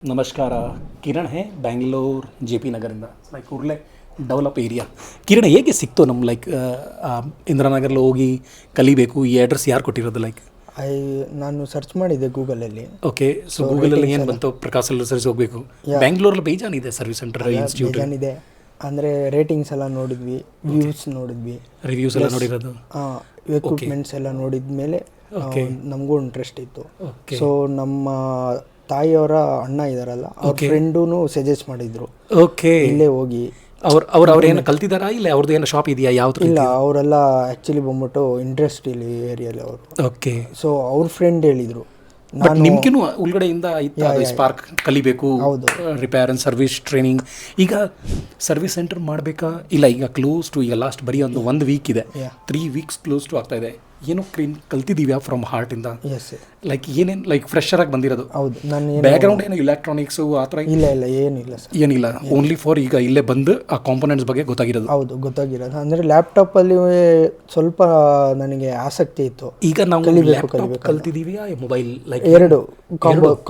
ನಮಸ್ಕಾರ. ಕಿರಣ್ ಹೇ Bangalore JP ನಗರಿಂದ like ಕೂಡಲೇ develop area. Kiran ಹೇಗೆ ಸಿಕ್ತು ನಮ್ಮ ಲೈಕ್ ಇಂದಿರಾನಗರಲ್ಲಿ ಹೋಗಿ ಕಲಿಬೇಕು, ಈ ಅಡ್ರೆಸ್ ಯಾರು ಕೊಟ್ಟಿರೋದು ಲೈಕ್? ನಾನು ಸರ್ಚ್ ಮಾಡಿದ್ದೆ ಗೂಗಲಲ್ಲಿ. ಓಕೆ, ಸೊ ಗೂಗಲಲ್ಲಿ ಏನು ಬಂತು? ಪ್ರಕಾಶ್ ಸೆಲ್ಯುಲರ್ ಸರ್ವಿಸ್ ಹೋಗಬೇಕು. ಬ್ಯಾಂಗ್ಳೂರಲ್ಲಿ ಬೇಜಾನಿದೆ ಸರ್ವಿಸ್ ಸೆಂಟರ್ ಇನ್ಸ್ಟಿಟ್ಯೂಟ್. ಬೇಜಾನಿದೆ ಅಂದರೆ ರೇಟಿಂಗ್ಸ್ ಎಲ್ಲ ನೋಡಿದ್ವಿ, ವ್ಯೂಸ್ ನೋಡಿದ್ವಿ, ರಿವ್ಯೂಸ್ ಎಲ್ಲ ನೋಡಿರೋದು, ಎಕ್ವಿಪ್ಮೆಂಟ್ಸ್ ಎಲ್ಲ ನೋಡಿದ್ಮೇಲೆ ನಮಗೂ ಇಂಟ್ರೆಸ್ಟ್ ಇತ್ತು. ಸೊ ನಮ್ಮ ತಾಯಿಯವರ ಅಣ್ಣ ಇದಾರಲ್ಲ, ಅವ್ರ ಫ್ರೆಂಡೂ ಸಜೆಸ್ಟ್ ಮಾಡಿದ್ರು ಓಕೆ ಇಲ್ಲೇ ಹೋಗಿ. ಅವ್ರು ಏನು ಕಲ್ತಿದಾರಾ ಇಲ್ಲ ಅವ್ರದ್ದು ಏನು ಶಾಪ್ ಇದೆಯಾ? ಯಾವ್ದು? ಇಲ್ಲ, ಅವರೆಲ್ಲ ಆ್ಯಕ್ಚುಲಿ ಬಂದ್ಬಿಟ್ಟು ಇಂಟ್ರೆಸ್ಟ್ ಇಲ್ಲಿ ಏರಿಯಲ್ಲಿ ಅವರು. ಓಕೆ, ಸೊ ಅವ್ರ ಫ್ರೆಂಡ್ ಹೇಳಿದರು. ಬಟ್ ನಿಮ್ಗಿನ್ನೂ ಉಳ್ಗಡೆಯಿಂದ ಇತ್ತು ಸ್ಪಾರ್ಕ್ ಕಲಿಬೇಕು, ರಿಪೇರ್ ಆ್ಯಂಡ್ ಸರ್ವಿಸ್ ಟ್ರೈನಿಂಗ್. ಈಗ ಸರ್ವಿಸ್ ಸೆಂಟರ್ ಮಾಡಬೇಕಾ ಇಲ್ಲ? ಈಗ ಕ್ಲೋಸ್ ಟು, ಈಗ ಲಾಸ್ಟ್ ಬರೀ ಒಂದು ವೀಕ್ ಇದೆ, 3 weeks ಕ್ಲೋಸ್ ಟು ಆಗ್ತಾ ಇದೆ. ಏನೋ ಕಲ್ತಿದ್ದೀವ್ಯಾ ಫ್ರಮ್ ಹಾರ್ಟಿಂದ? ಲೈಕ್ ಏನೇನು ಲೈಕ್ ಫ್ರೆಶರ್ ಆಗಿ ಬಂದಿರೋದು? ಹೌದು, ನಾನು ಬ್ಯಾಕ್ಗ್ರೌಂಡ್ ಏನು ಇಲೆಕ್ಟ್ರಾನಿಕ್ಸು ಆ ಥರ ಇಲ್ಲ ಏನಿಲ್ಲ ಸರ್, ಏನಿಲ್ಲ. ಓನ್ಲಿ ಫಾರ್ ಈಗ ಇಲ್ಲೇ ಬಂದು ಆ ಕಾಂಪೊನೆಂಟ್ಸ್ ಬಗ್ಗೆ ಗೊತ್ತಾಗಿರೋದು. ಹೌದು, ಗೊತ್ತಾಗಿರೋದು. ಅಂದರೆ ಲ್ಯಾಪ್ಟಾಪಲ್ಲಿ ಸ್ವಲ್ಪ ನನಗೆ ಆಸಕ್ತಿ ಇತ್ತು. ಈಗ ನಾವು ಲ್ಯಾಪ್ಟಾಪ್ ಕಲ್ತಿದ್ದೀವಿಯಾ ಮೊಬೈಲ್? ಲೈಕ್ ಎರಡು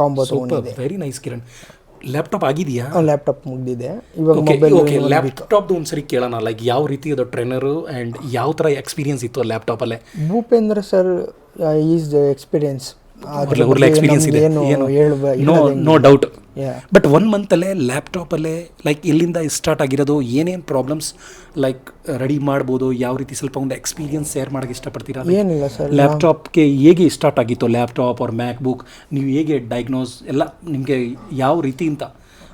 ಕಾಂಬೋ ತಗೊಂಡಿದ್ದೆ. Very nice Kiran. ಲ್ಯಾಪ್ಟಾಪ್ ಆಗಿದೆಯಾ? ಲ್ಯಾಪ್ಟಾಪ್ ಮುಗಿದಿದೆ ಇವಾಗ. ಓಕೆ, ಲ್ಯಾಪ್ಟಾಪ್ದು ಒಂದ್ಸರಿ ಕೇಳೋಣ. ಲೈಕ್ ಯಾವ ರೀತಿ ಅದು ಟ್ರೈನರು ಆ್ಯಂಡ್ ಯಾವ ಥರ ಎಕ್ಸ್ಪೀರಿಯನ್ಸ್ ಇತ್ತು ಲ್ಯಾಪ್ಟಾಪಲ್ಲೇ? Bhupendra sir is experience experience ಇದೆ, ನೋ ಡೌಟ್. ಬಟ್ 1 monthಲ್ಲೇ ಲ್ಯಾಪ್ಟಾಪಲ್ಲೇ ಲೈಕ್ ಎಲ್ಲಿಂದ ಸ್ಟಾರ್ಟ್ ಆಗಿರೋದು, ಏನೇನು ಪ್ರಾಬ್ಲಮ್ಸ್ ಲೈಕ್ ರೆಡಿ ಮಾಡ್ಬೋದು, ಯಾವ ರೀತಿ ಸ್ವಲ್ಪ ಒಂದು ಎಕ್ಸ್ಪೀರಿಯನ್ಸ್ ಶೇರ್ ಮಾಡೋಕ್ಕೆ ಇಷ್ಟಪಡ್ತೀರಾ? ಏನಿಲ್ಲ ಸರ್, ಲ್ಯಾಪ್ಟಾಪ್ಗೆ ಹೇಗೆ ಸ್ಟಾರ್ಟ್ ಆಗಿತ್ತು? ಲ್ಯಾಪ್ಟಾಪ್ ಅವ್ರ ಮ್ಯಾಕ್ಬುಕ್ ನೀವು ಹೇಗೆ ಡಯಾಗ್ನೋಸ್ ಎಲ್ಲ ನಿಮಗೆ ಯಾವ ರೀತಿ ಅಂತ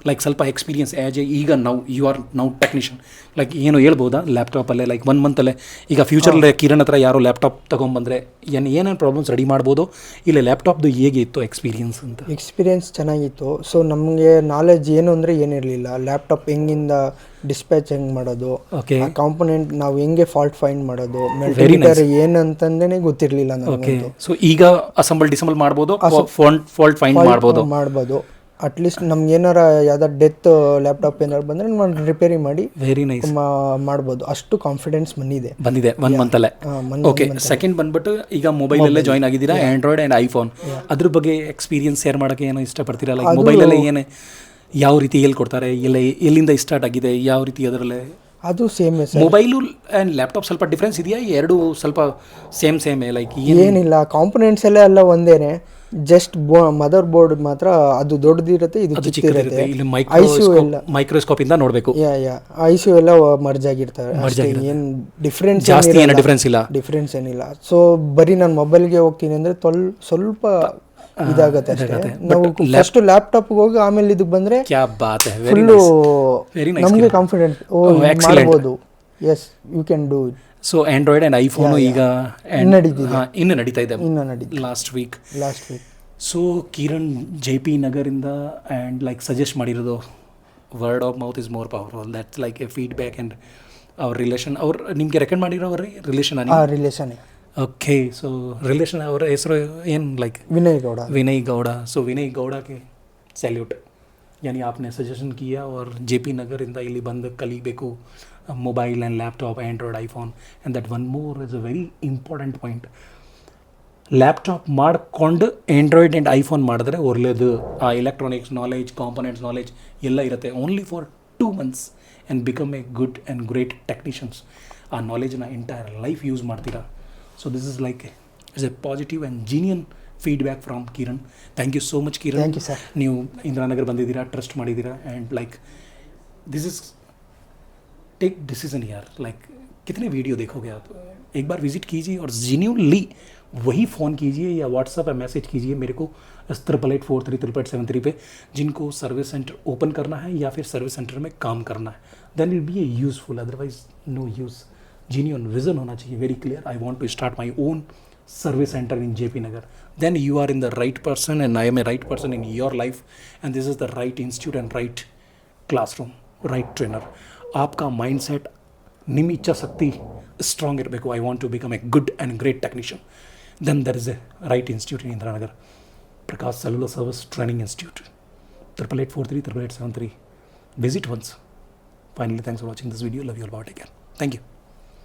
ಲೈಕ್ ಸ್ವಲ್ಪ ಎಕ್ಸ್ಪೀರಿಯನ್ಸ್ ಆ್ಯಸ್ ಎ ಈಗ ಯು ಆರ್ ಟೆಕ್ನಿಷಿಯನ್ ಲೈಕ್ ಏನು ಹೇಳ್ಬೋದಾ ಲ್ಯಾಪ್ಟಾಪಲ್ಲೇ? ಲೈಕ್ 1 monthಲ್ಲೇ ಈಗ ಫ್ಯೂಚರಲ್ಲಿ ಕಿರಣ್ ಹತ್ರ ಯಾರೋ ಲ್ಯಾಪ್ಟಾಪ್ ತೊಗೊಂಬಂದರೆ ಏನೇನು ಪ್ರಾಬ್ಲಮ್ಸ್ ರೆಡಿ ಮಾಡ್ಬೋದು, ಇಲ್ಲ ಲ್ಯಾಪ್ಟಾಪ್ದು ಹೇಗೆ ಇತ್ತು ಎಕ್ಸ್ಪೀರಿಯನ್ಸ್ ಅಂತ? ಎಕ್ಸ್ಪೀರಿಯನ್ಸ್ ಚೆನ್ನಾಗಿತ್ತು. ಸೊ ನಮಗೆ ನಾಲೆಜ್ ಏನು ಅಂದರೆ ಏನಿರಲಿಲ್ಲ. ಲ್ಯಾಪ್ಟಾಪ್ ಹೆಂಗಿಂದ ಡಿಸ್ಪ್ಯಾಚ್ ಹೆಂಗೆ ಮಾಡೋದು, ಕಾಂಪೊನೆಂಟ್ ನಾವು ಹೆಂಗೆ ಫಾಲ್ಟ್ ಫೈಂಡ್ ಮಾಡೋದು, ಮೆಲ್ಟಿಮೀಟರ್ ಏನಂತಂದೇ ಗೊತ್ತಿರಲಿಲ್ಲ ನನಗೆ. ಸೊ ಈಗ ಡಿಸೆಂಬಲ್ ಮಾಡ್ಬೋದು, ಫಾಲ್ಟ್ ಫೈಂಡ್ ಮಾಡ್ಬೋದು. ಅಟ್ಲೀಸ್ಟ್ ನಮ್ಗೆ ಏನಾರ ಯಾವ್ದಾರು ಡೆತ್ ಲ್ಯಾಪ್ಟಾಪ್ ಏನಾರು ಬಂದರೆ ನಾನು ರಿಪೇರಿ ಮಾಡಿ ವೆರಿ ನೈಸ್ ಮಾಡ್ಬೋದು. ಅಷ್ಟು ಕಾನ್ಫಿಡೆನ್ಸ್ ಬಂದಿದೆ 1 monthಲ್ಲೇ. ಓಕೆ, ಸೆಕೆಂಡ್ ಬಂದ್ಬಿಟ್ಟು ಈಗ ಮೊಬೈಲಲ್ಲೇ ಜಾಯ್ನ್ ಆಗಿದ್ದೀರಾ, ಆ್ಯಂಡ್ರಾಯ್ಡ್ ಆ್ಯಂಡ್ ಐಫೋನ್. ಅದ್ರ ಬಗ್ಗೆ ಎಕ್ಸ್ಪೀರಿಯನ್ಸ್ ಶೇರ್ ಮಾಡೋಕ್ಕೆ ಏನೋ ಇಷ್ಟಪಡ್ತೀರಾ? ಲೈಕ್ ಮೊಬೈಲಲ್ಲೇ ಏನು ಯಾವ ರೀತಿ ಹೇಳ್ಕೊಡ್ತಾರೆ, ಎಲ್ಲಿಂದ ಸ್ಟಾರ್ಟ್ ಆಗಿದೆ, ಯಾವ ರೀತಿ ಅದರಲ್ಲೇ? ಅದು ಸೇಮ್ ಮೊಬೈಲು ಆ್ಯಂಡ್ ಲ್ಯಾಪ್ಟಾಪ್ ಸ್ವಲ್ಪ ಡಿಫ್ರೆನ್ಸ್ ಇದೆಯಾ? ಎರಡು ಸ್ವಲ್ಪ ಸೇಮೇ ಲೈಕ್ ಏನಿಲ್ಲ, ಕಾಂಪೊನೆಂಟ್ಸ್ ಎಲ್ಲ ಒಂದೇನೆ. ಜಸ್ಟ್ ಮದರ್ ಬೋರ್ಡ್ ಮಾತ್ರ ಅದು ದೊಡ್ಡದಿರುತ್ತೆ, ಇದು ಚಿಕ್ಕದಿರುತ್ತೆ. ಐಸಿಯು ಎಲ್ಲ ಮೈಕ್ರೋಸ್ಕೋಪ್ ಇಂದ ನೋಡಬೇಕು. ಐಸಿಯು ಎಲ್ಲ ಮರ್ಜ್ ಆಗಿರ್ತವೆ. ಏನು ಡಿಫ್ರೆನ್ಸ್ ಏನಿಲ್ಲ. ಸೊ ಬರೀ ನಾನು ಮೊಬೈಲ್ಗೆ ಹೋಗ್ತೀನಿ ಅಂದರೆ ಸ್ವಲ್ಪ ಇದಾಗತ್ತೆ ಅಷ್ಟೇ. ನಾವು ಫಸ್ಟ್ ಲ್ಯಾಪ್ಟಾಪ್ಗೆ ಹೋಗಿ ಆಮೇಲೆ ಇದಕ್ಕೆ ಬಂದರೆ ಫುಲ್ಲು ನಮಗೆ ಕಾನ್ಫಿಡೆಂಟ್ ಮಾಡ್ಬೋದು. Yes, you can do it. So Android and iPhone ಈಗ ಇನ್ನು ನಡೀತಾ ಇದೆ, last week. So Kiran JP ನಗರಿಂದ ಆ್ಯಂಡ್ ಲೈಕ್ ಸಜೆಸ್ಟ್ ಮಾಡಿರೋದು word of mouth is more powerful. That's like a feedback and ಅವ್ರ ರಿಲೇಷನ್. ಅವ್ರು ನಿಮಗೆ ರೆಕಮೆಂಡ್ ಮಾಡಿರೋವ್ರಿ ರಿಲೇಷನ್? ಓಕೆ, ಸೊ ರಿಲೇಷನ್ ಅವರ ಹೆಸರು ಏನು? ಲೈಕ್ ವಿನಯ್ ಗೌಡ. ಸೊ ವಿನಯ್ ಗೌಡಕ್ಕೆ ಸ್ಯಾಲ್ಯೂಟ್. यानी आपने सजेशन किया और JP नगरिंदा ಇಲ್ಲಿ ಬಂದು ಕಲಿಬೇಕು mobile and laptop, android, iPhone. And that one more is a very important point. Laptop ಮಾಡಿಕೊಂಡು ಆ್ಯಂಡ್ರಾಯ್ಡ್ ಆ್ಯಂಡ್ ಐಫೋನ್ ಮಾಡಿದ್ರೆ ಒಳ್ಳೆಯದು. ಆ ಎಲೆಕ್ಟ್ರಾನಿಕ್ಸ್ ನಾಲೆಜ್, ಕಾಂಪೊನೆಂಟ್ಸ್ ನಾಲೆಜ್ ಎಲ್ಲ ಇರುತ್ತೆ. Only for 2 months and become a good and great technicians. ಆ ನಾಲೆಜ್ನ entire life use ಮಾಡ್ತೀರಾ. So this is like is a positive and genuine feedback from Kiran. Thank you so much Kiran. Thank you sir. ನೀವು ಇಂದಿರಾನಗರ್ ಬಂದಿದ್ದೀರಾ, trust ಮಾಡಿದ್ದೀರಾ, and like this is take decision यार. Like कितने video देखोगे आप? एक बार विजिट कीजिए और जेन्युइनली वही फ़ोन कीजिए या व्हाट्सएप या मैसेज कीजिए मेरे को 88433873 पे, जिनको सर्विस सेंटर ओपन करना है या फिर सर्विस सेंटर में काम करना है. Then will be a useful, otherwise no use. Genuine vision होना चाहिए, very clear. I want to start my own service centre in JP Nagar. Then you are in the right person and I am a right person in your life, and this is the right institute and right classroom, right trainer. आपका mindset, ನಿಮ್ಮ ಇಚ್ಛಾ ಶಕ್ತಿ strong ಇರಬೇಕು. I want to become a good and great technician. Then there is a right institute in Indiranagar, Prakash cellular service training institute. 88433873. Visit once. Finally, thanks for watching this video. Love you all. Take care. Thank you.